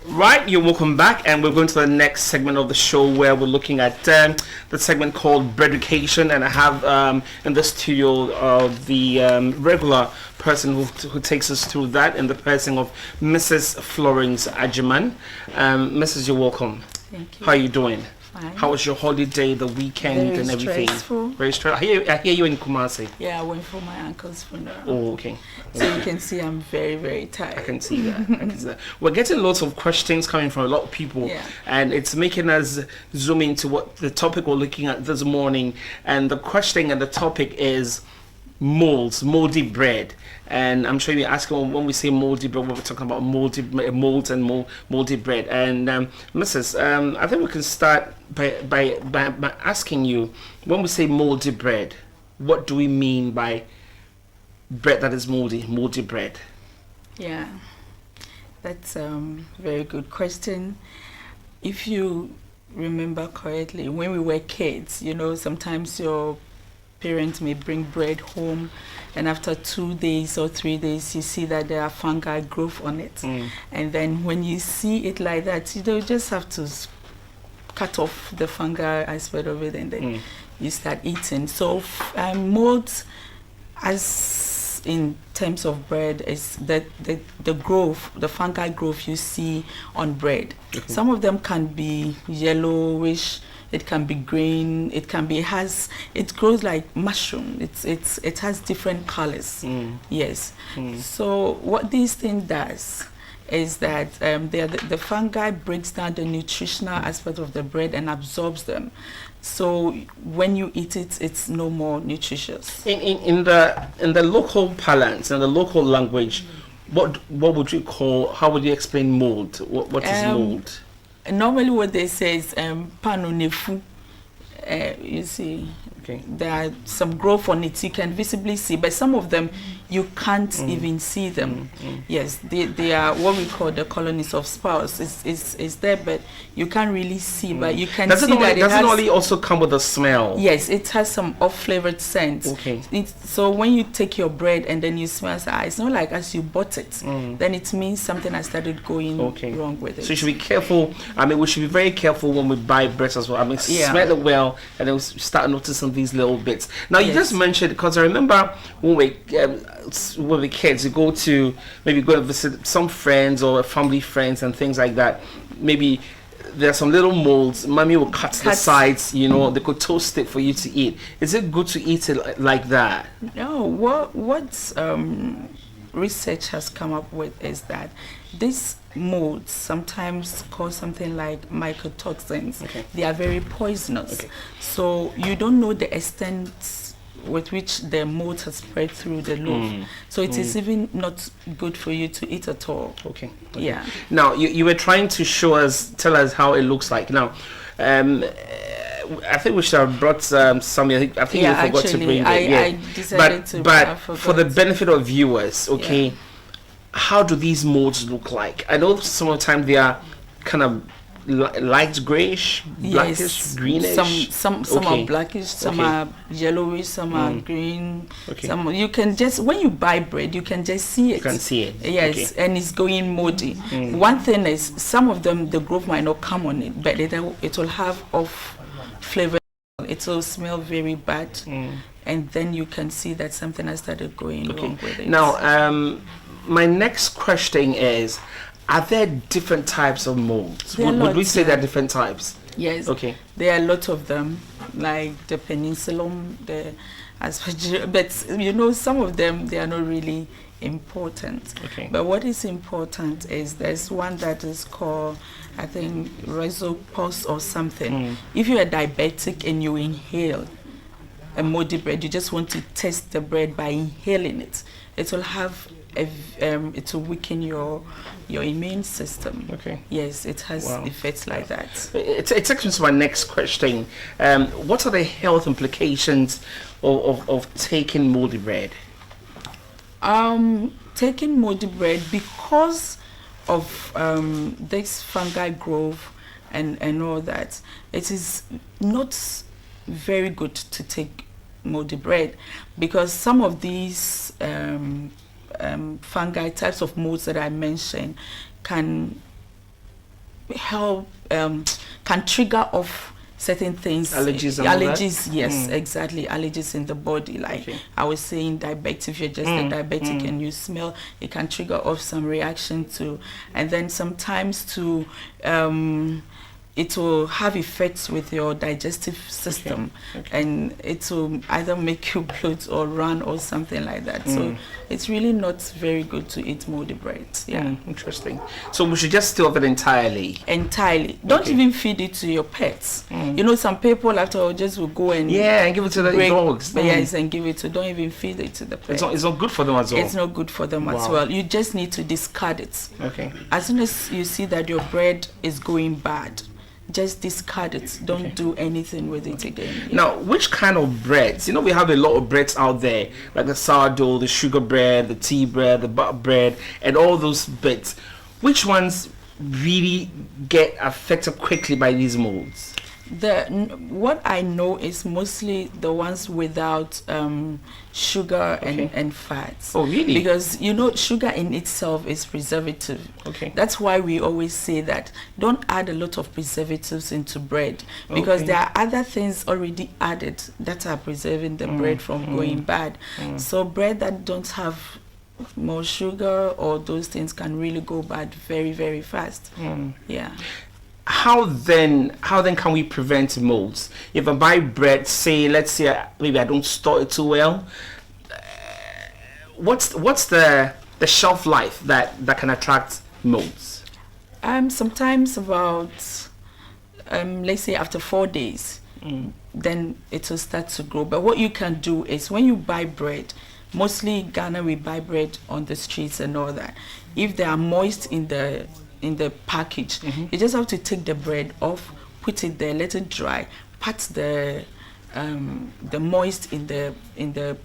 Right, you're welcome back, and we're going to the next segment of the show where we're looking at the segment called BREADUCATION, and I have in the studio the regular person who takes us through that in the person of Mrs. FLORENCE-AGYEMANG. Mrs., you're welcome. Thank you. How are you doing? Fine. How was your holiday, the weekend, Very and everything? Stressful. Very stressful. I hear you in Kumasi. Yeah, I went for my uncle's funeral. Oh, okay. So you can see I'm very, very tired. I can see that. I can see that. We're getting lots of questions coming from a lot of people, and it's making us zoom into what the topic we're looking at this morning. And the question and the topic is moldy bread. And I'm sure you're asking, when we say moldy bread, we're talking about molds and moldy bread. And Mrs., I think we can start by asking you, when we say moldy bread, what do we mean by bread that is moldy bread? Yeah, that's a very good question. If you remember correctly, when we were kids, you know, sometimes your parents may bring bread home, and after 2 days or 3 days you see that there are fungi growth on it. And then when you see it like that, you just have to cut off the fungi aspect of it, and then you start eating. So molds, as in terms of bread, is that the growth, the fungi growth you see on bread. Some of them can be yellowish, it can be green, it can be, it grows like mushroom. It has different colors. Yes. So what this thing does is that the fungi breaks down the nutritional aspect of the bread and absorbs them. So when you eat it, it's no more nutritious. In the local parlance, in the local language, what would you call? How would you explain mold? What is mold? Normally, what they say is panonefu. You see, there are some growth on it. You can visibly see, but some of them you can't even see them. Yes, they are what we call the colonies of spores. It's there, but you can't really see. But you can see that does it only also come with a smell? Yes, it has some off-flavored scent. So when you take your bread and then you smell, it's not like as you bought it. Then it means something has started going wrong with it. So you should be careful. I mean, we should be very careful when we buy bread as well. I mean, smell it well, and then we start noticing these little bits. Now you just mentioned, because I remember when we kids, you go to visit some friends or family friends and things like that. Maybe there's some little molds. Mommy will cut the sides. You know, they could toast it for you to eat. Is it good to eat it like that? No. What research has come up with is that these molds sometimes cause something like mycotoxins. They are very poisonous. So you don't know the extent with which the mold has spread through the loaf. So it is even not good for you to eat at all. Yeah. Now you were trying to tell us how it looks like. Now I think we should have brought some. I think you forgot to bring it. I decided to. But for the benefit of viewers, how do these molds look like? I know some of the time they are kind of light grayish, blackish, greenish. Some are blackish, some are yellowish, some are green. Some you can just, when you buy bread, you can just see it. You can see it. Yes, and it's going moldy. One thing is, some of them the growth might not come on it, but it will have off flavor. It will smell very bad, and then you can see that something has started going wrong with it. Now, my next question is, are there different types of molds? Would we say there are different types? Yes. There are a lot of them, like the penicillum, the aspergillus, but you know, some of them, they are not really important. But what is important is there's one that is called, I think, rhizopus or something. If you're a diabetic and you inhale a moldy bread, you just want to test the bread by inhaling it. It will have it will weaken your immune system. Yes, it has effects like that. It takes me to my next question. What are the health implications of taking moldy bread? Taking moldy bread, because of this fungi growth and all that, it is not very good to take moldy bread, because some of these fungi types of molds that I mentioned can help can trigger off certain things. Allergies and allergies, yes, exactly. Allergies in the body. Like I was saying, diabetic, if you're just a diabetic and you smell, it can trigger off some reaction to, and then sometimes to it will have effects with your digestive system, and it will either make you bloat or run or something like that. So it's really not very good to eat moldy bread. Yeah. Interesting. So we should just stay off it entirely. Entirely. Don't even feed it to your pets. You know, some people after all just will go and and give it to the dogs. Yes, and give it to. Don't even feed it to the pets. It's not good for them as well. It's not good for them as well. You just need to discard it. Okay. As soon as you see that your bread is going bad, just discard it. Don't do anything with it again. Now, which kind of breads? You know, we have a lot of breads out there, like the sourdough, the sugar bread, the tea bread, the butter bread, and all those bits. Which ones really get affected quickly by these molds? What I know is mostly the ones without sugar and fats. Oh, really? Because you know, sugar in itself is preservative. Okay. That's why we always say that don't add a lot of preservatives into bread, because there are other things already added that are preserving the bread from going bad. So bread that don't have more sugar or those things can really go bad very, very fast. Yeah. How then can we prevent molds? If I buy bread, say, let's say maybe I don't store it too well, what's the shelf life that can attract molds? Sometimes about let's say after 4 days, then it will start to grow. But what you can do is when you buy bread, mostly Ghana we buy bread on the streets and all that. If they are moist in the package, you just have to take the bread off, put it there, let it dry, pat the moist in the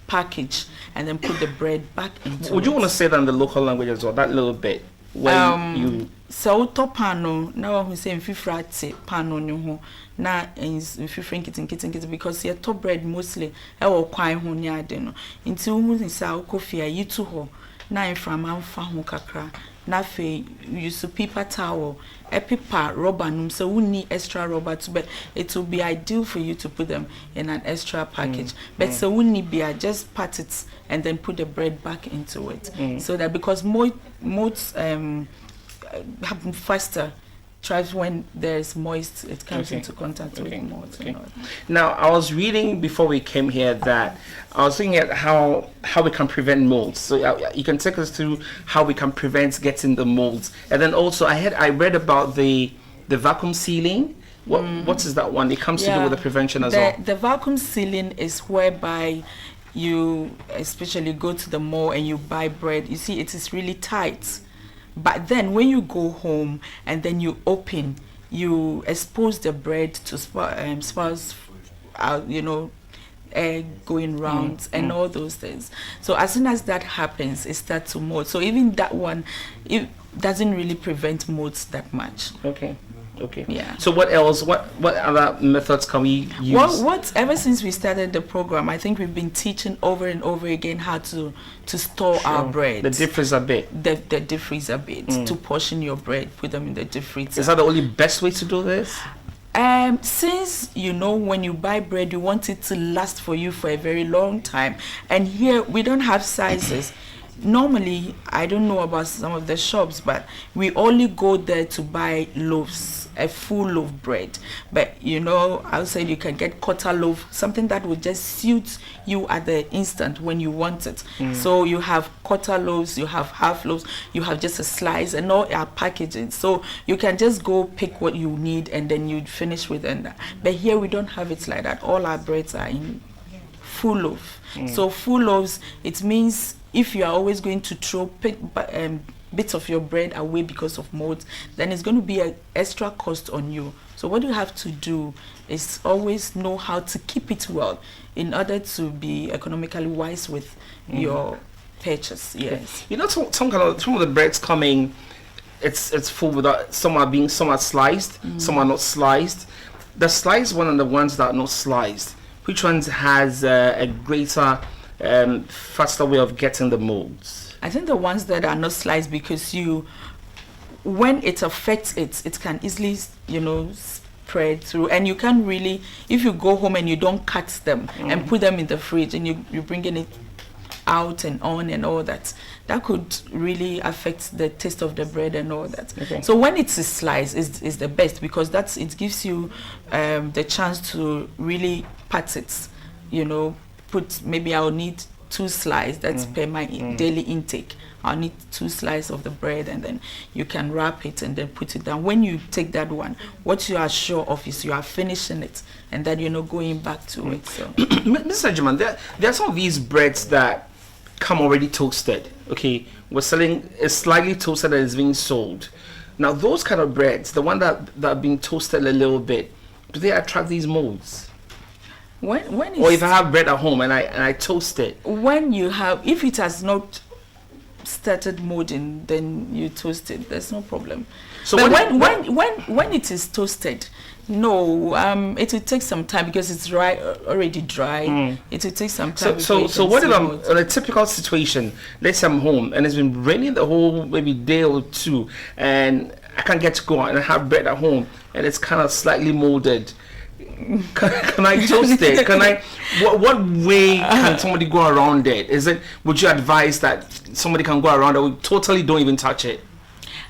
package, and then put the bread back into Would you want to say that in the local language as well, that little bit? When so topano now who say mfifrate pano no na mfifren kitten because your top bread mostly e wo kwan ho nya de no nti wo hu sa ukofia yitu ho na infram amfa ho kakra na fe use paper towel a paper rubber num so we need extra rubber to, but it will be ideal for you to put them in an extra package. But so we need be just pat it and then put the bread back into it, so that because molds happen faster. Tries when there's moist, it comes into contact with mold. Now, I was reading before we came here that I was looking at how we can prevent molds. So you can take us through how we can prevent getting the molds, and then also I read about the vacuum sealing. What is that one? It comes to do with the prevention as well. The vacuum sealing is whereby you especially go to the mall and you buy bread. You see, it is really tight. But then when you go home and then you open, you expose the bread to sparks, you know, air going round and all those things. So as soon as that happens, it starts to mold. So even that one, it doesn't really prevent molds that much. Okay. Yeah. So what else? What other methods can we use? Well, ever since we started the program, I think we've been teaching over and over again how to store our bread. The deep freezer bit. The deep freezer bit. To portion your bread, put them in the deep freezer. Is that the only best way to do this? Since you know when you buy bread, you want it to last for you for a very long time, and here we don't have sizes. Normally, I don't know about some of the shops, but we only go there to buy loaves, a full loaf bread. But you know, outside you can get quarter loaf, something that will just suit you at the instant when you want it. So you have quarter loaves, you have half loaves, you have just a slice, and all are packaging. So you can just go pick what you need and then you finish with it. But here we don't have it like that. All our breads are in full loaf. So full loaves, it means if you are always going to throw bits of your bread away because of mold, then it's going to be an extra cost on you. So what you have to do is always know how to keep it well in order to be economically wise with your purchase. Yes. You know, some of the breads coming, it's full without some are sliced, some are not sliced. The sliced one and the ones that are not sliced, which ones has a greater faster way of getting the molds? I think the ones that are not sliced, because when it affects it can easily, you know, spread through. And you can't really, if you go home and you don't cut them and put them in the fridge and you're bringing it out and on and all that, that could really affect the taste of the bread and all that. Okay. So when it's a slice is the best, because it gives you the chance to really pat it, you know, maybe I'll need 2 slices, that's per my daily intake. I'll need 2 slices of the bread, and then you can wrap it and then put it down. When you take that one, what you are sure of is you are finishing it, and then you're not going back to it. So, Mr. Agyeman, there are some of these breads that come already toasted. Okay, we're selling a slightly toasted and is being sold. Now, those kind of breads, the one that are being toasted a little bit, do they attract these molds? Or if I have bread at home and I toast it, if it has not started molding, then you toast it. There's no problem. So but when it is toasted, no, it will take some time because it's already dry. It will take some time. So what if I'm in a typical situation? Let's say I'm home and it's been raining the whole maybe day or two, and I can't get to go out and I have bread at home and it's kind of slightly molded. Can I toast it? What way can somebody go around it? Would you advise that somebody can go around it or totally don't even touch it?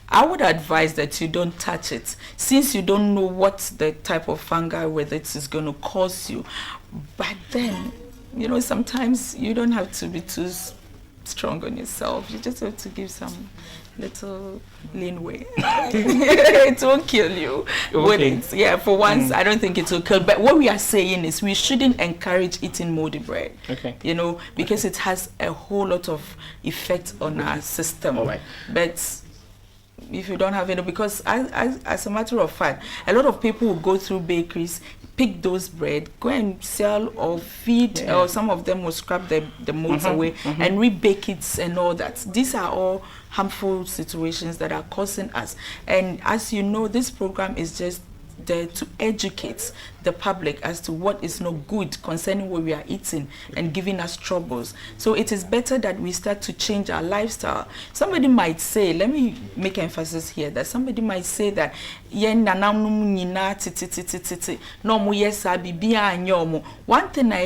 I would advise that you don't touch it, since you don't know what the type of fungi with it is going to cause you. But then, you know, sometimes you don't have to be too strong on yourself. You just have to give some little leeway. It won't kill you. Okay. Yeah, for once, I don't think it will kill. But what we are saying is we shouldn't encourage eating moldy bread. Okay. You know, because it has a whole lot of effect on our system. All right. But if you don't have any, because as a matter of fact, a lot of people will go through bakeries, pick those bread, go and sell or feed, or some of them will scrap the molds away and rebake it and all that. These are all harmful situations that are causing us. And as you know, this program is just there to educate the public as to what is not good concerning what we are eating and giving us troubles. So it is better that we start to change our lifestyle. Somebody might say, let me make emphasis here, that somebody might say that one thing I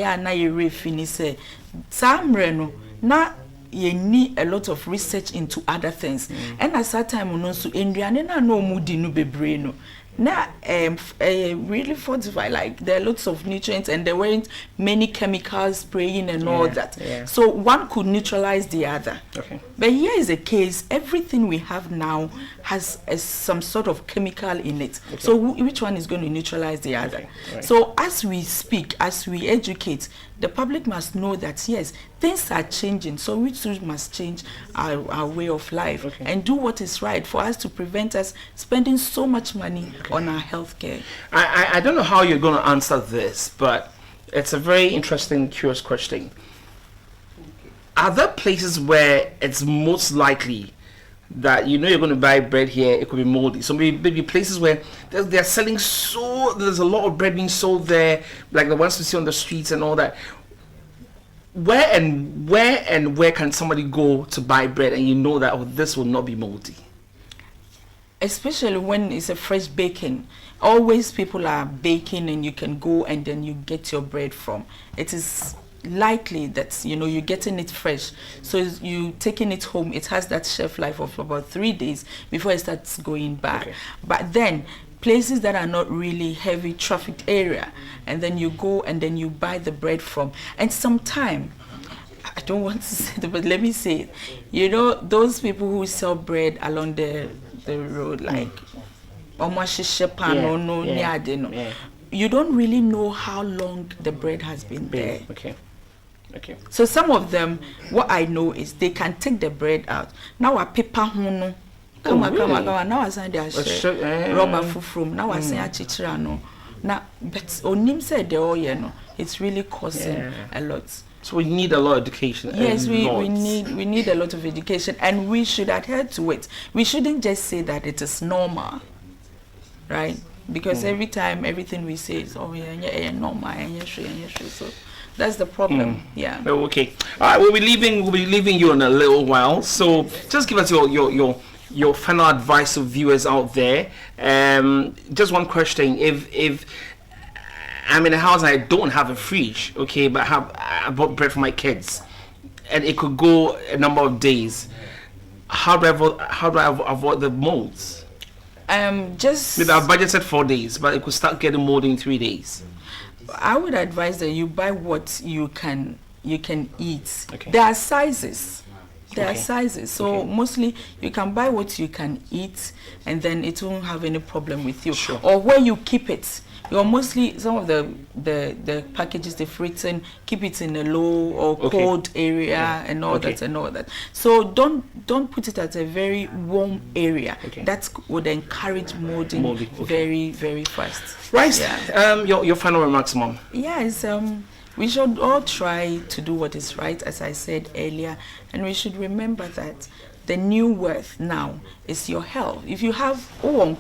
you need a lot of research into other things. And at that time, now really fortified, like there are lots of nutrients and there weren't many chemicals spraying and all that, so one could neutralize the other. Okay. But here is a case, everything we have now has some sort of chemical in it. Okay. So which one is going to neutralize the other? Okay. Right. So as we speak, as we educate, the public must know that yes, things are changing, so we too must change our way of life and do what is right for us to prevent us spending so much money on our health care. I don't know how you're going to answer this, but it's a very interesting, curious question. Are there places where it's most likely that you know you're going to buy bread here, it could be moldy? So maybe places where they're selling, so there's a lot of bread being sold there, like the ones you see on the streets and all that. Where can somebody go to buy bread and you know that this will not be moldy? Especially when it's a fresh baking. Always people are baking and you can go and then you get your bread from. It is likely that, you know, you're getting it fresh. So you taking it home, it has that shelf life of about 3 days before it starts going bad. Okay. But then places that are not really heavy trafficked area, and then you go and then you buy the bread from. And sometime, I don't want to say it, but let me say it. You know, those people who sell bread along the road, like you don't really know how long the bread has been there. Okay. Okay. So some of them, what I know is they can take the bread out. Now a paper now I say they rubber from now I say chichira no. Now but onim said the oil it's really causing a lot. So we need a lot of education. Yes, we need a lot of education, and we should adhere to it. We shouldn't just say that it is normal, right? Because every time everything we say is normal so that's the problem. Yeah. Okay. All right. We'll be leaving you in a little while. So just give us your your final advice to viewers out there. Just one question: if I'm in a house and I don't have a fridge, okay, but I bought bread for my kids, and it could go a number of days, how do I avoid the molds? Just Maybe I've budgeted 4 days, but it could start getting mold in 3 days. I would advise that you buy what you can eat. Okay. There are sizes. There Okay. are sizes. So Okay. mostly you can buy what you can eat, and then it won't have any problem with you. Sure. Or where you keep it. You're mostly some of the packages they've written, keep it in a low or Okay. cold area and all Okay. that and all that. So don't put it at a very warm area. Okay. That would encourage molding Molding, okay. very, very fast. Right. Yeah. Your final remarks, Mom. Yes, we should all try to do what is right, as I said earlier, and we should remember that the new worth now is your health. If you have so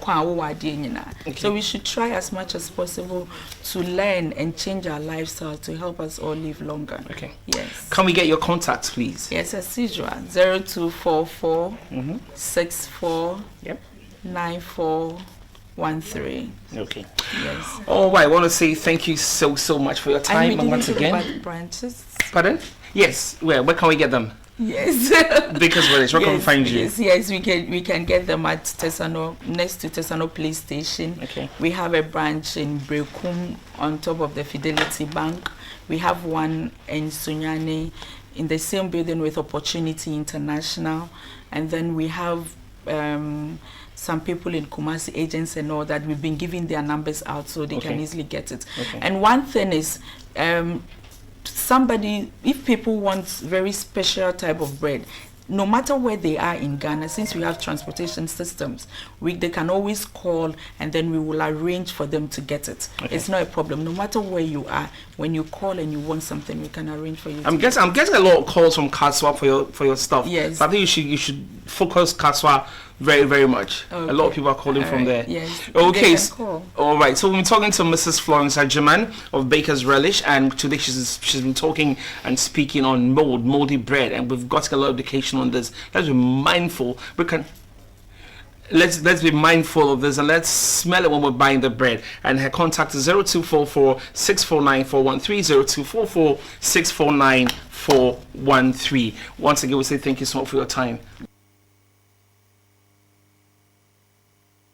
we should try as much as possible to learn and change our lifestyle to help us all live longer. Okay. Yes. Can we get your contacts, please? Yes, as usual. 0244 64 Yep. 9413. Okay. Yes. All right. I want to say thank you so much for your time. And And once again, about branches. pardon? Yes. Where can we get them? Yes. Bakerz Relish. Where can we find you? Yes, we can get them at Tesano, next to Tesano Police Station. Okay. We have a branch in Brekum on top of the Fidelity Bank. We have one in Sunyani in the same building with Opportunity International, and then we have some people in Kumasi, agents and all that. We've been giving their numbers out so they can easily get it. Okay. And one thing is, if people want very special type of bread, no matter where they are in Ghana, since we have transportation systems, they can always call and then we will arrange for them to get it. Okay. It's not a problem. No matter where you are, when you call and you want something, we can arrange for you. I'm getting a lot of calls from Kaswa for your stuff. Yes. But I think you should focus Kaswa very much. Okay. A lot of people are calling from there. Yes. Okay. They can call. All right. So we've been talking to Mrs. FLORENCE-AGYEMANG of Bakerz Relish, and today she's been talking and speaking on moldy bread, and we've got a lot of education on this. Let's be mindful. Let's be mindful of this, and let's smell it when we're buying the bread. And her contact is 0244 649 413 0244 649 413. Once again, we say thank you so much for your time.